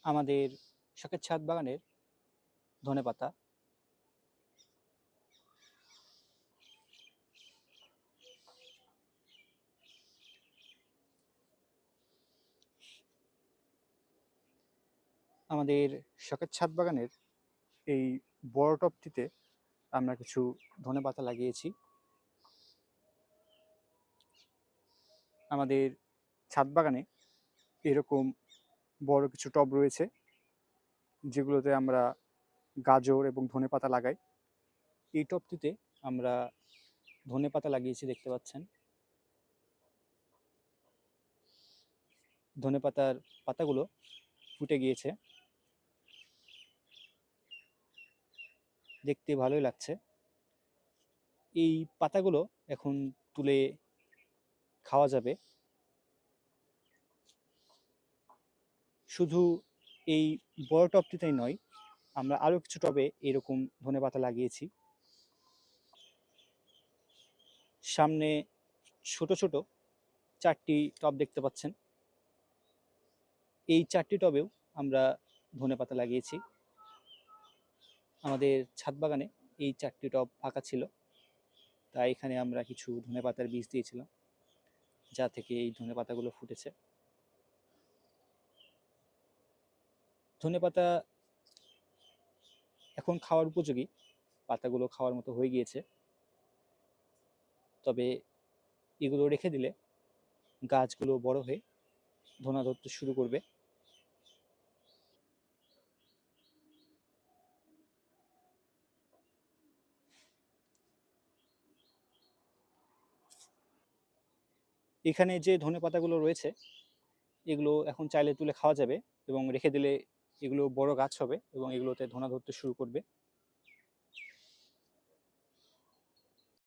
আমাদের শখের ছাদ বাগানের ধনেপাতা। আমাদের শখের ছাদ বাগানের এই বড় টবটিতে আমরা কিছু ধনেপাতা লাগিয়েছি। আমাদের ছাদ বাগানে এরকম বড় কিছু টব রয়েছে, যেগুলোতে আমরা গাজর এবং ধনেপাতা লাগাই। এই টবটিতে আমরা ধনেপাতা লাগিয়েছি, দেখতে পাচ্ছেন। ধনেপাতার পাতাগুলো ফুটে গিয়েছে, দেখতে ভালোই লাগছে। এই পাতাগুলো এখন তুলে খাওয়া যাবে। শুধু এই বড় টবটিতেই নয়, আমরা আরও কিছু টবে এরকম ধনেপাতা লাগিয়েছি। সামনে ছোট ছোট 4টি টব দেখতে পাচ্ছেন। এই 4টি টবেও আমরা ধনেপাতা লাগিয়েছি। আমাদের ছাদ বাগানে এই 4টি টব ফাঁকা ছিল, তাই এখানে আমরা কিছু ধনেপাতার বীজ দিয়েছিলাম, যা থেকে এই ধনেপাতাগুলো ফুটেছে। ধনেপাতা এখন খাওয়ার উপযোগী, পাতাগুলো খাওয়ার মতো হয়ে গিয়েছে। তবে এগুলো রেখে দিলে গাছগুলো বড় হয়ে ধনা ধরতে শুরু করবে। এখানে যে ধনেপাতাগুলো রয়েছে, এগুলো এখন চাইলে তুলে খাওয়া যাবে এবং রেখে দিলে এগুলো বড় গাছ হবে এবং এগুলোতে ধনা ধরতে শুরু করবে।